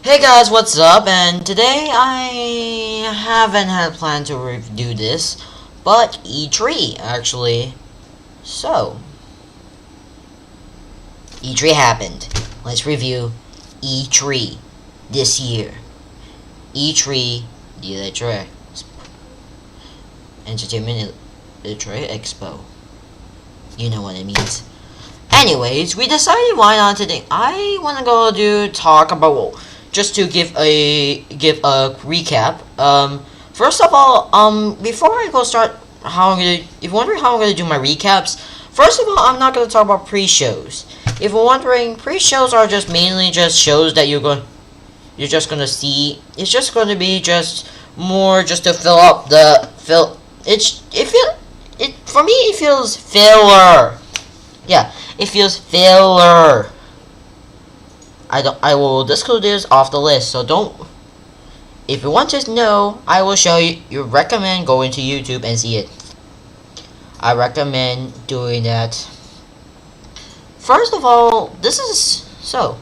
Hey guys, what's up? And today I haven't had planned to review this, but E3 actually. So, E3 happened. Let's review E3 this year. E3, the Electronic Entertainment Electronic Expo. You know what it means. Anyways, we decided why not today. I want to talk about just to give a recap. First of all, before I go start how I'm gonna, if you're wondering how I'm gonna do my recaps, first of all, I'm not gonna talk about pre-shows. If you're wondering, pre-shows are just mainly just shows that you're just gonna see. It's just gonna be just more just to fill up the for me it feels filler. Yeah, it feels filler. I will disclose this off the list, so don't. If you want to know, I will show you. You recommend going to YouTube and see it. I recommend doing that. First of all, this is so.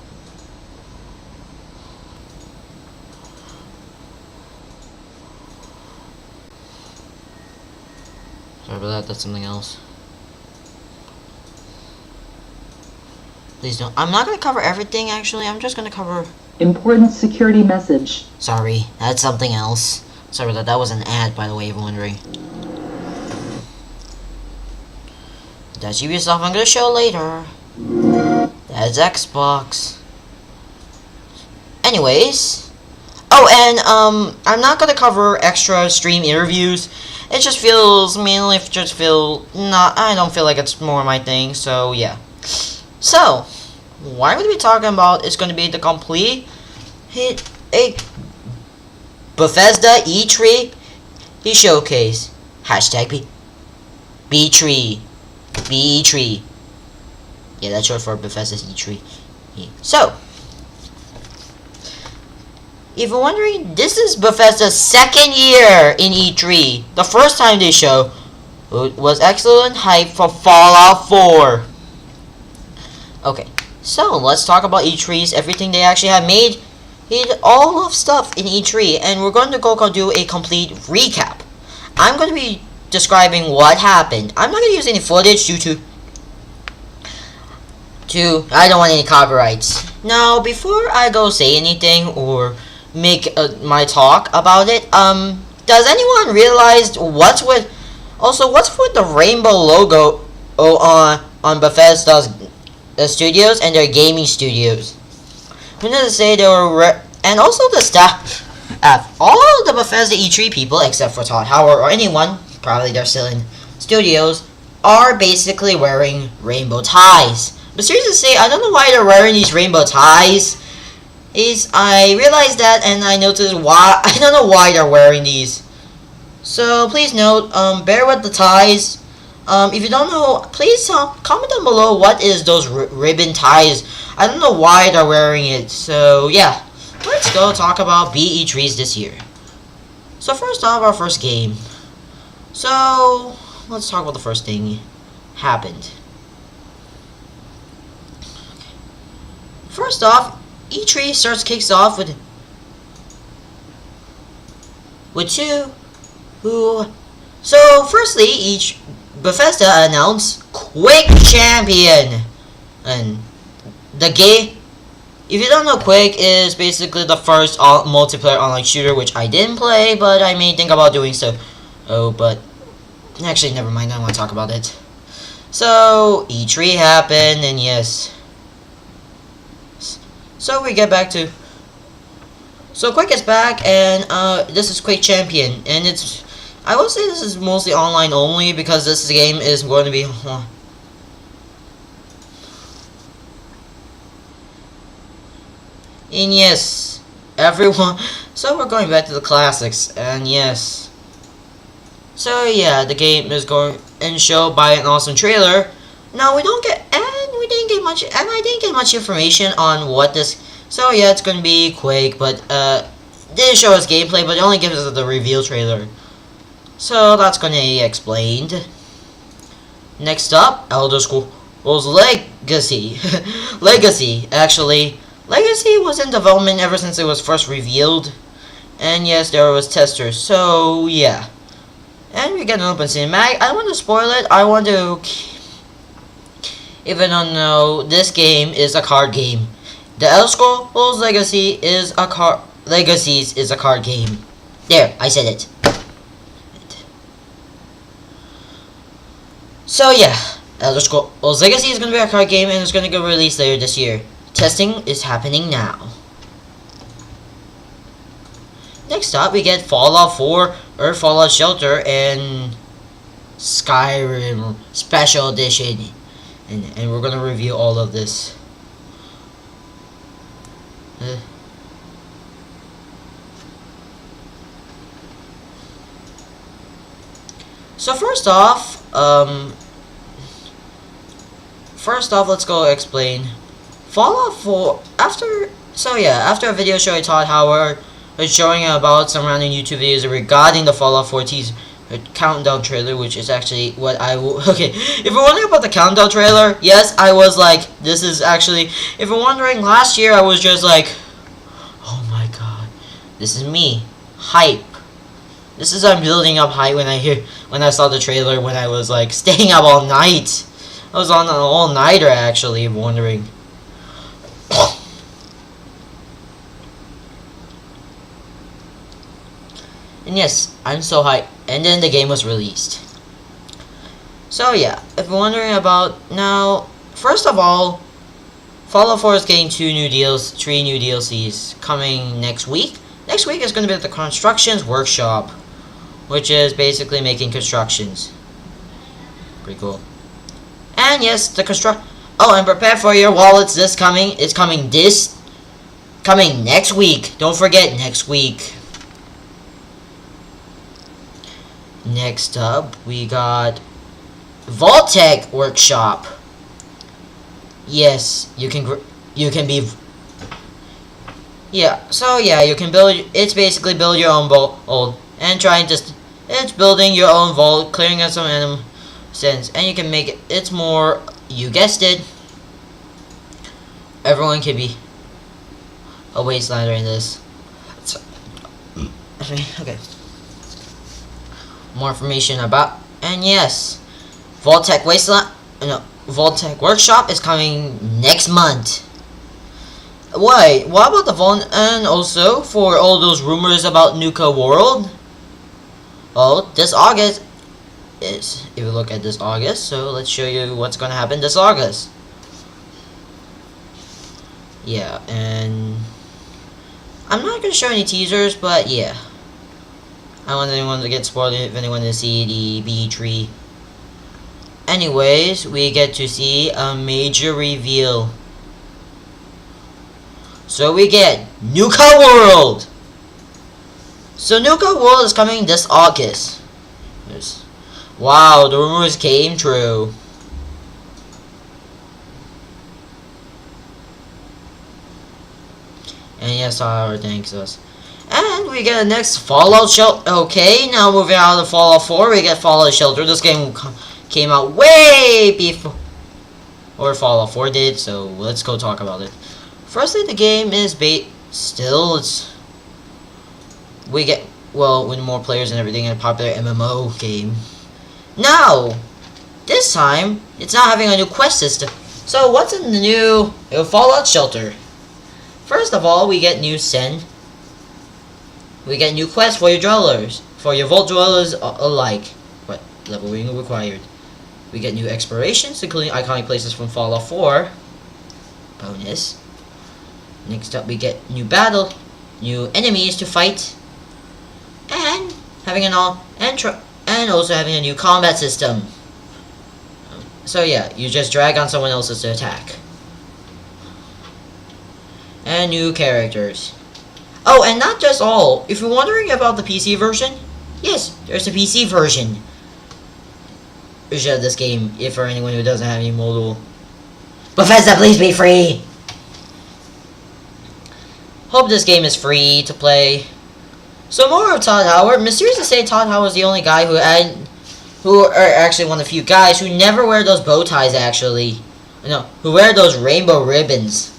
Sorry about that. That's something else. Please don't. I'm not going to cover everything, actually. I'm just going to cover... Important security message. Sorry, that's something else. Sorry about that. That was an ad, by the way, if you're wondering. That's Ubisoft. I'm going to show later. That's Xbox. Anyways. Oh, and, I'm not going to cover extra stream interviews. It just feels... mainly, I don't feel like it's more my thing, so, yeah. So, what I'm going to be talking about is going to be the complete Bethesda E3 showcase. Hashtag BE3. BE3. Yeah, that's short for Bethesda's E3. Yeah. So, if you're wondering, this is Bethesda's second year in E3. The first time they show was excellent hype for Fallout 4. Okay, so let's talk about E3's everything they actually have made. All of stuff in E3, and we're going to go do a complete recap. I'm going to be describing what happened. I'm not going to use any footage due to I don't want any copyrights. Now, before I go say anything or make my talk about it, does anyone realize what's with the rainbow logo on Bethesda's studios and their gaming studios? I'm gonna say they were, and also the staff. All the Bethesda E3 people, except for Todd Howard or anyone, probably they're still in studios, are basically wearing rainbow ties. But seriously to say, I don't know why they're wearing these rainbow ties. I realized that, and I noticed why. I don't know why they're wearing these. So please note, bear with the ties. If you don't know, please comment down below what is those ribbon ties. I don't know why they're wearing it. So yeah, let's go talk about BE3s this year. So first off, our first game. So let's talk about the first thing happened. First off, E3 kicks off with two who. So firstly, Bethesda announced Quake Champion, and the game. If you don't know, Quake is basically the first multiplayer online shooter, which I didn't play, but I may think about doing so. Oh, but actually, never mind. I don't want to talk about it. So E3 happened, and yes. So we get back to. So Quake is back, and this is Quake Champion, and it's. I will say this is mostly online only because this game is going to be. And yes, everyone. So we're going back to the classics, and yes. So yeah, the game is going and showed by an awesome trailer. Now we didn't get much, and I didn't get much information on what this. So yeah, it's going to be Quake, but didn't show us gameplay, but it only gives us the reveal trailer. So that's going to be explained. Next up, Elder was Legacy. Legacy, actually. Legacy was in development ever since it was first revealed. And yes, there was testers. So, yeah. And we get an open cinematic. I don't want to spoil it. I want to... If I don't know, this game is a card game. The Elder Scrolls Legacy is a card... Legacies is a card game. There, I said it. So yeah, Elder Scrolls Legacy is going to be a card game and it's going to get released later this year. Testing is happening now. Next up, we get Fallout 4, Earth Fallout Shelter, and Skyrim Special Edition. And we're going to review all of this. So first off, let's go explain Fallout 4. After a video showing Todd Howard showing about some random YouTube videos regarding the Fallout 4 teaser countdown trailer, which is actually what I will. Okay, if you're wondering about the countdown trailer, yes, I was like, this is actually. If you're wondering, last year I was just like, oh my god, this is me, hype. This is I'm building up hype when I saw the trailer when I was like staying up all night. I was on an all-nighter actually, wondering. And yes, I'm so hyped. And then the game was released. So yeah, if you're wondering about now, first of all, Fallout 4 is getting 3 new DLCs coming next week. Next week is going to be the Constructions Workshop, which is basically making constructions. Pretty cool. And yes, the Oh, and prepare for your wallets. It's coming next week. Don't forget, next week. Next up, we got Vault-Tec Workshop. Yes, you can be. Yeah, so yeah, you can build. It's basically build your own vault and trying to. It's building your own vault, clearing out some animal sense, and you can make it. It's more. You guessed it. Everyone can be a wastelander in this. So, okay. More information about, and yes, Vault-Tec Vault-Tec Workshop is coming next month. Why? What about the Vault? And also for all those rumors about Nuka World. Oh, this August is. If you look at this August, so let's show you what's gonna happen this August. Yeah, and I'm not gonna show any teasers, but yeah. I don't want anyone to get spoiled if anyone to see the BE3. Anyways, we get to see a major reveal. So we get Nuka World! So Nuka World is coming this August. Wow, the rumors came true. And yes, our thanks us. And we get the next Fallout Shelter. Okay, now moving out of Fallout 4, we get Fallout Shelter. This game came out way before Fallout 4 did, so let's go talk about it. Firstly, the game is we get, well, with more players and everything, a popular MMO game. Now, this time, it's not having a new quest system. So, what's in the new Fallout Shelter? First of all, we get new Send. We get new quests for your dwellers, for your vault dwellers alike. What leveling required? We get new explorations, including iconic places from Fallout 4. Bonus. Next up, we get new battle, new enemies to fight, and also having a new combat system. So yeah, you just drag on someone else's to attack. And new characters. Oh, and not just all. If you're wondering about the PC version, yes, there's a PC version of this game, if for anyone who doesn't have any mobile. Bethesda, please be free! Hope this game is free to play. So more of Todd Howard. Mysterious to say, Todd Howard is the only guy who are actually one of the few guys who never wear those bow ties, actually. No, who wear those rainbow ribbons.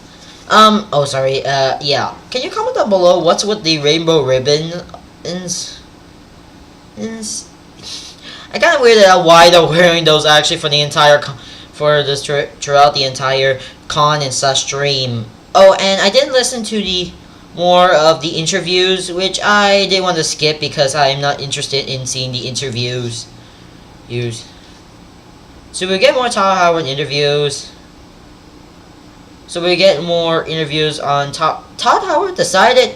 Oh sorry, yeah. Can you comment down below what's with the rainbow ribbons? I kind of weirded out why they're wearing those actually for the entire for this throughout the entire con and slash stream. Oh, and I didn't listen to the more of the interviews, which I did want to skip because I'm not interested in seeing the interviews. So we get more Todd Howard interviews. So we get more interviews on Todd Howard decided.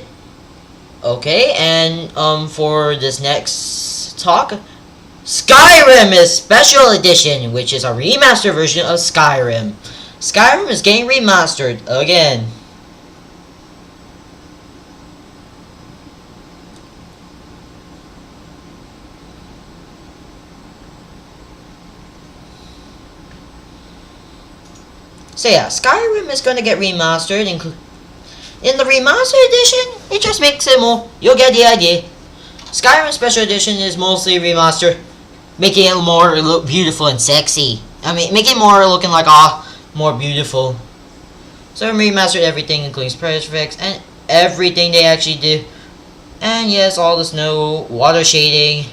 Okay, and for this next talk, Skyrim is Special Edition, which is a remastered version of Skyrim. Skyrim is getting remastered again. So yeah, Skyrim is going to get remastered. In the remastered edition, it just makes it more. You'll get the idea. Skyrim Special Edition is mostly remastered, making it more look beautiful and sexy. I mean, making it more looking like more beautiful. So we remastered everything, including pressure effects and everything they actually do. And yes, all the snow, water shading,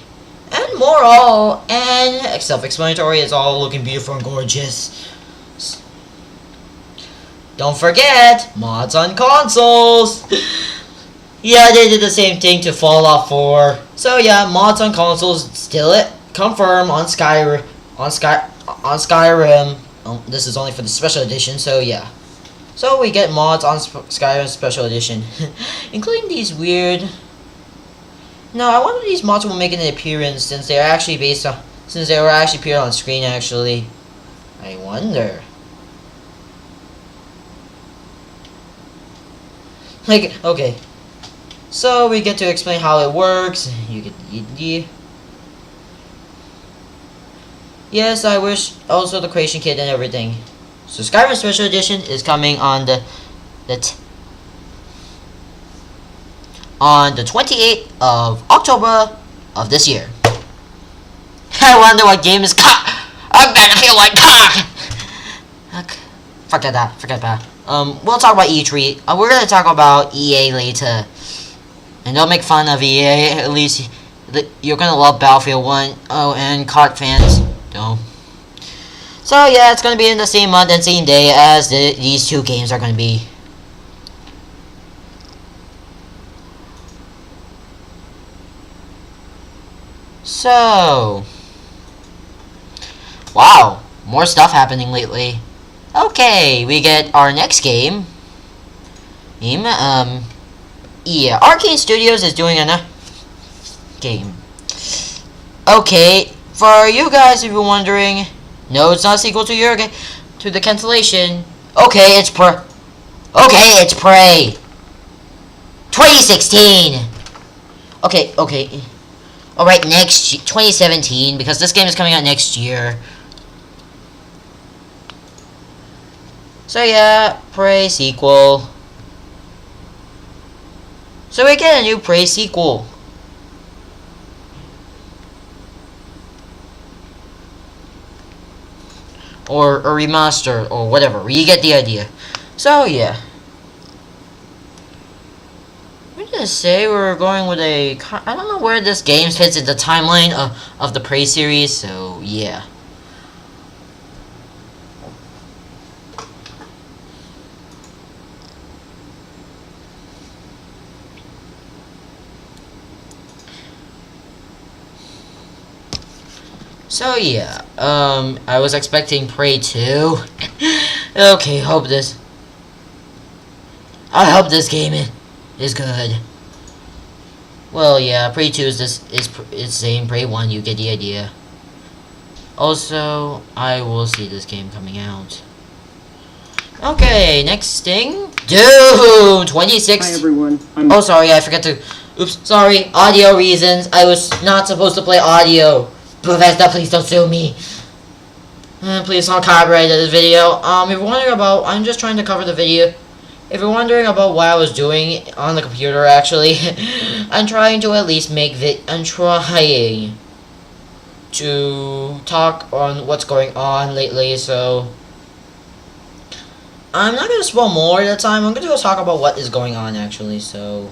and more all. And self-explanatory, it's all looking beautiful and gorgeous. Don't forget, mods on consoles! Yeah, they did the same thing to Fallout 4. So yeah, mods on consoles still confirm on Skyrim. This is only for the special edition, so yeah. So we get mods on Skyrim Special Edition, including these weird. No, I wonder if these mods will make an appearance since they were actually appeared on screen. Actually, I wonder. Like, okay. So we get to explain how it works. Yes, I wish also the creation kit and everything. So Skyrim Special Edition is coming on the 28th of October of this year. I wonder what game is cock. I'm gonna feel like cock. Forget that. We'll talk about E3. We're gonna talk about EA later. And don't make fun of EA. At least you're gonna love Battlefield 1. Oh, and COD fans. Don't. So yeah, it's gonna be in the same month and same day as these two games are gonna be. So, wow, more stuff happening lately. Okay, we get our next game. Yeah, Arcane Studios is doing a game. Okay, for you guys, if you're wondering, no, it's not a sequel to your game, to the cancellation. Okay, it's Prey. 2016. Okay. Alright, 2017, because this game is coming out next year. So yeah, Prey sequel. So we get a new Prey sequel. Or a remaster, or whatever. You get the idea. So yeah. I'm gonna say we're going with a. I don't know where this game fits in the timeline of the Prey series, so yeah. So yeah, I was expecting Prey 2. Okay, I hope this game is good. Well, yeah, Prey 2 is same Prey 1. You get the idea. Also, I will see this game coming out. Okay, next thing, Doom 26. Hi everyone. Oh, sorry, I forgot to. Oops, sorry. Audio reasons. I was not supposed to play audio. Bethesda, please don't sue me. Please don't copyright this video. If you're wondering about, I'm just trying to cover the video. If you're wondering about what I was doing on the computer, actually, I'm trying to at least I'm trying to talk on what's going on lately. So, I'm not gonna spoil more at the time. I'm gonna go talk about what is going on actually. So,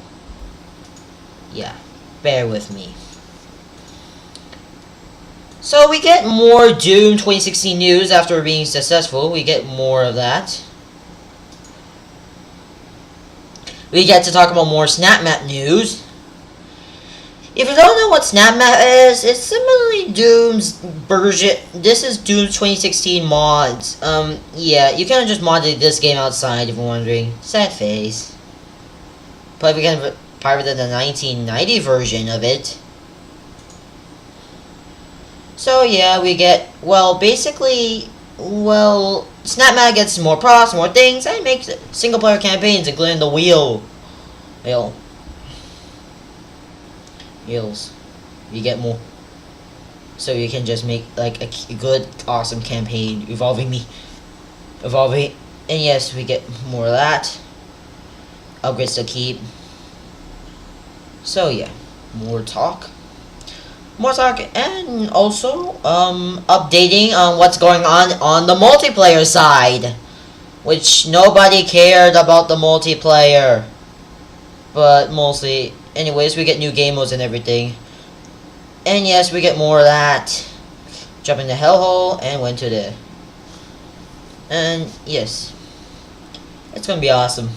yeah, bear with me. So we get more Doom 2016 news after being successful. We get more of that. We get to talk about more SnapMap news. If you don't know what SnapMap is, it's similarly Doom's version. This is Doom 2016 mods. Yeah, you can just mod this game outside if you're wondering. Sad face. But we can pirate the 1990 version of it. So yeah, we get, well, basically, well, SnapMap gets more props, more things, and makes single player campaigns, including the wheels. You get more, so you can just make like a good, awesome campaign evolving, and yes, we get more of that. Upgrades to keep. So yeah, more talk, and also updating on what's going on the multiplayer side, which nobody cared about the multiplayer, but mostly. Anyways, we get new game modes and everything. And yes, we get more of that. Jump in the hellhole and went to the... And yes. It's gonna be awesome.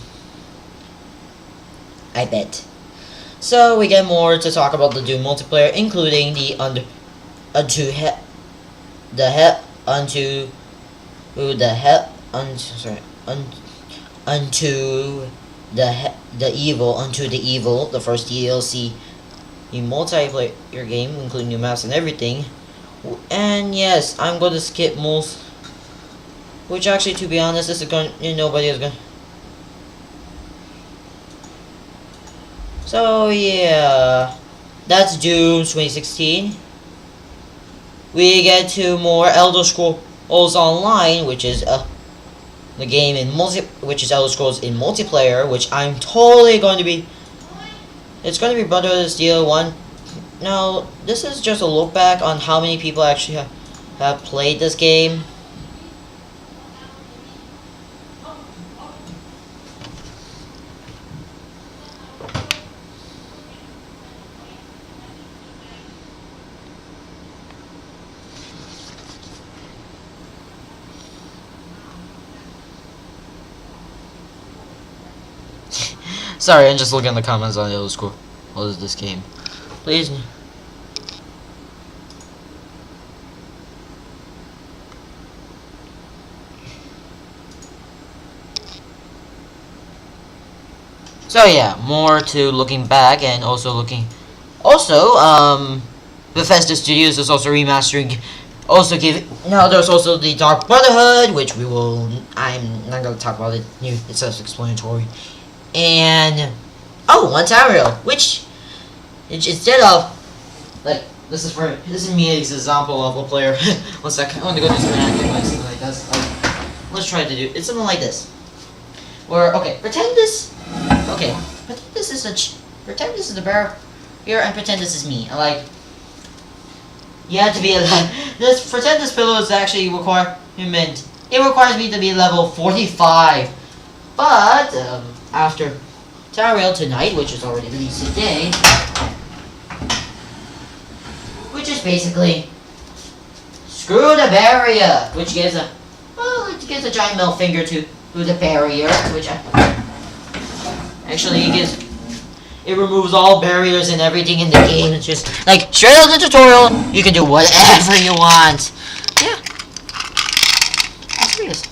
I bet. So we get more to talk about the Doom multiplayer, including the unto the evil, the first DLC, a multiplayer game, including new maps and everything. And yes, I'm going to skip most, which actually, to be honest, this is going, nobody is going. So yeah, that's Doom 2016. We get to more Elder Scrolls Online, which is the game in which is Elder Scrolls in multiplayer, which I'm totally going to be. It's going to be Brotherhood of Steel 1. Now, this is just a look back on how many people actually have played this game. Sorry, I'm just looking at the comments on Elder Scrolls. What is this game? Please. So yeah, more to looking back and also looking. Also, Bethesda Studios is also remastering. Also now there's also the Dark Brotherhood, which we will. I'm not gonna talk about it. It's self-explanatory. And Ontario, which instead of like this is me as an example of a player. One second, I want to go do something something like this. Let's try to do it's something like this. Where pretend this is the bear here and pretend this is me. You have to be pretend this pillow is actually requirement. It requires me to be level 45. But after Tariel tonight, which is already released today, which is basically screw the barrier, which gives a giant middle finger to the barrier, which actually it removes all barriers and everything in the game. It's just like straight out of the tutorial, you can do whatever you want. Yeah, I'm serious.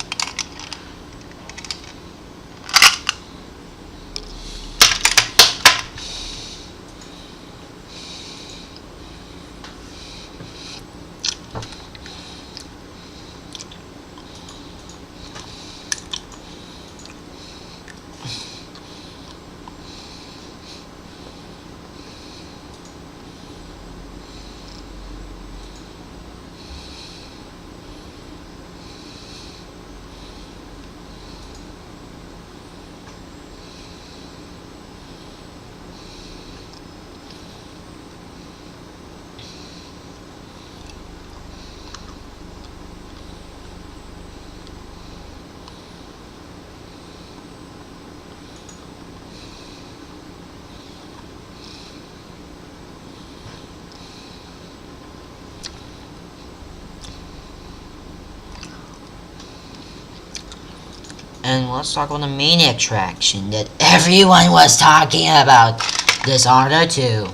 And let's talk on the main attraction that everyone was talking about, Dishonored 2.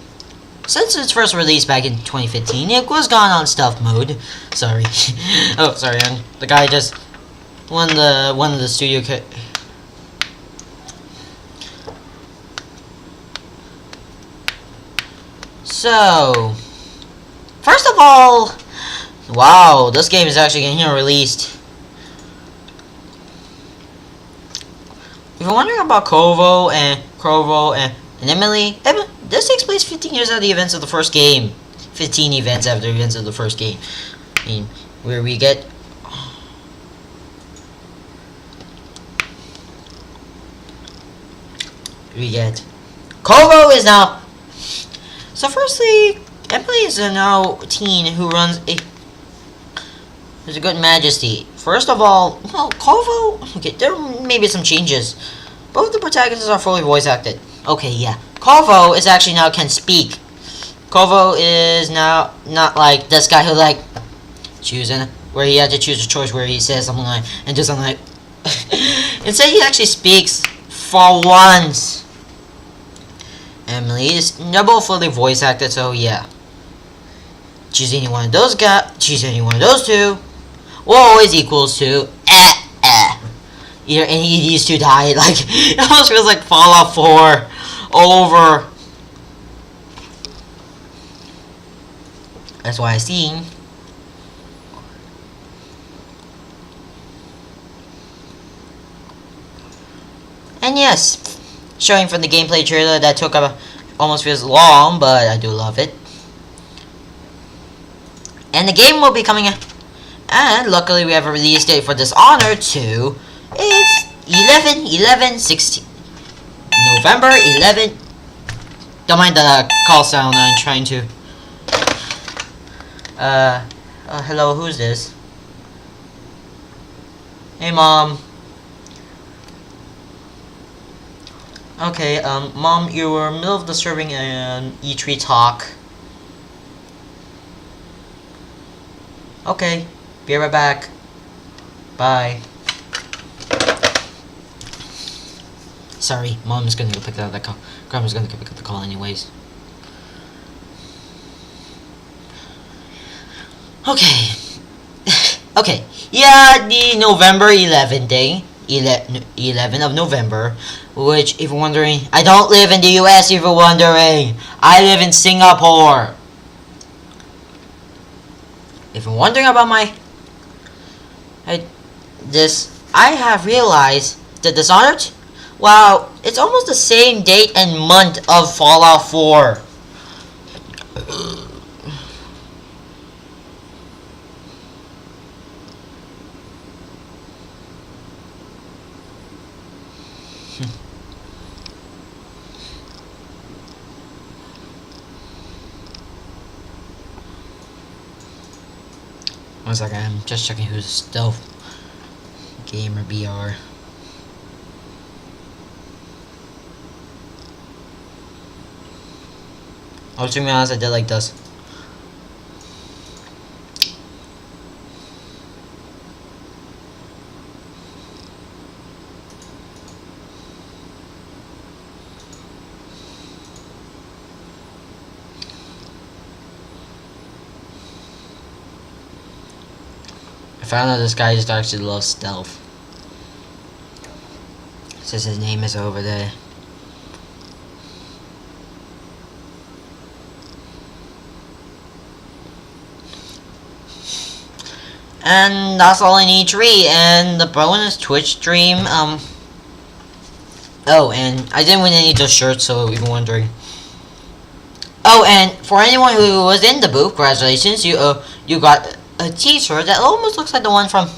Since its first release back in 2015, it was gone on stealth mode. Sorry. Oh, sorry, the guy just one of the studio So, first of all, wow, this game is actually getting released. If you're wondering about Corvo and Emily, this takes place 15 years after the events of the first game. 15 events after the events of the first game. I mean, where we get Corvo is now. So firstly, Emily is a now teen who runs a good majesty. First of all, well, Corvo, okay, there may be some changes. Both the protagonists are fully voice acted. Okay, yeah. Corvo is actually now can speak. Corvo is now not like this guy who like choosing where he had to choose a choice where he says something like and do something like. Instead, he actually speaks for once. Emily is double fully voice acted, so yeah. Choose any one of those guys. Choose any one of those two. Will always equals to either any of these two died. Like it almost feels like Fallout 4 over. That's why I seen. And yes, showing from the gameplay trailer that took almost feels long, but I do love it. And the game will be coming. And luckily we have a release date for Dishonored 2. It's 11/11/16. November 11. Don't mind the call sound. I'm trying to. Hello, who's this? Hey, Mom. Okay, Mom, you were in the middle of disturbing an E3 talk. Okay, be right back. Bye. Sorry, Mom's gonna go pick up that call. Grandma's gonna go pick up the call anyways. Okay. Okay. Yeah, the November 11th day. 11 of November. Which, if you're wondering, I don't live in the US, if you're wondering. I live in Singapore. If you're wondering about I have realized that Dishonored, wow, it's almost the same date and month of Fallout 4. One second, I'm just checking who's stealth gamer BR. Oh, to be honest, I did like this. I found out this guy just actually loves stealth. It says his name is over there. And that's all in E3, and the bonus Twitch stream, oh, and I didn't win any of those shirts, so if you're wondering. Oh, and for anyone who was in the booth, congratulations, you got a t-shirt that almost looks like the one from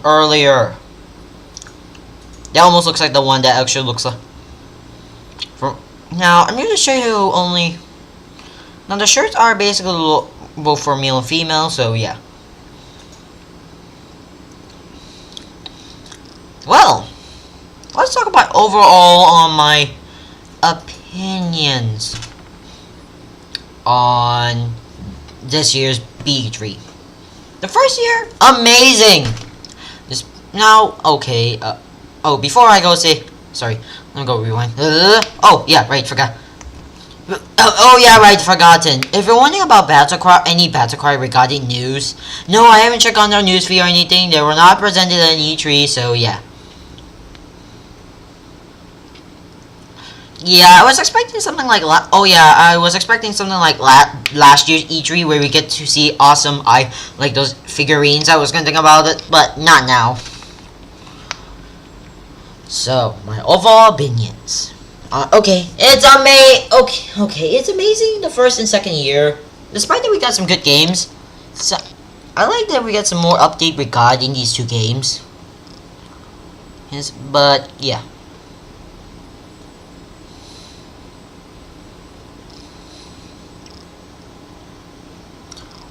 earlier. That almost looks like the one that actually looks like. Now, I'm going to show you only. Now, the shirts are basically both for male and female, so yeah. Well, let's talk about overall on my opinions on this year's BE3. The first year, amazing. This now, okay. Oh, before I go say, sorry, let me go rewind. Oh yeah, right, forgot. Oh yeah, right, forgotten. If you're wondering about Battlecry, any Battlecry regarding news, no, I haven't checked on their news feed or anything. They were not presented at E3, so yeah. Yeah, I was expecting something like I was expecting something like last year's E3 where we get to see awesome like those figurines. I was gonna think about it, but not now. So my overall opinions. Okay, it's it's amazing the first and second year. Despite that we got some good games, so I like that we got some more update regarding these two games. Yes, but yeah.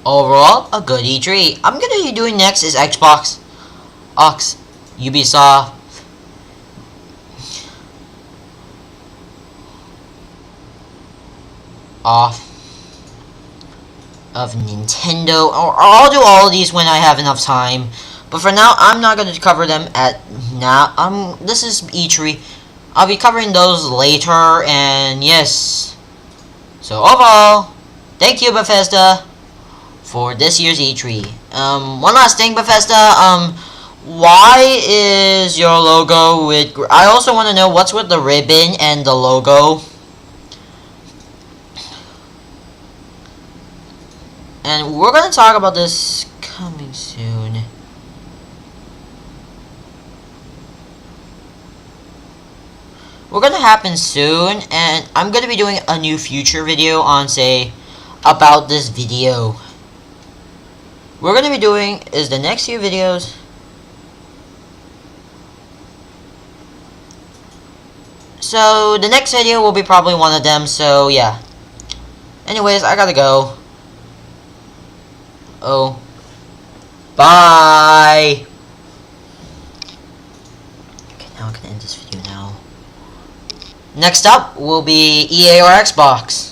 Overall, a good E3. I'm gonna be doing next is Xbox, Ubisoft, off of Nintendo, or I'll do all of these when I have enough time. But for now, I'm not gonna cover them at now. This is E3. I'll be covering those later, and yes. So overall, thank you Bethesda for this year's E3. One last thing, Bethesda. Why is your logo with? I also want to know what's with the ribbon and the logo. And we're gonna talk about this coming soon. We're gonna happen soon, and I'm gonna be doing a new future video on about this video. We're gonna be doing is the next few videos. So the next video will be probably one of them. So yeah. Anyways, I gotta go. Oh. Bye. Okay, now I can end this video now. Next up will be EA or Xbox.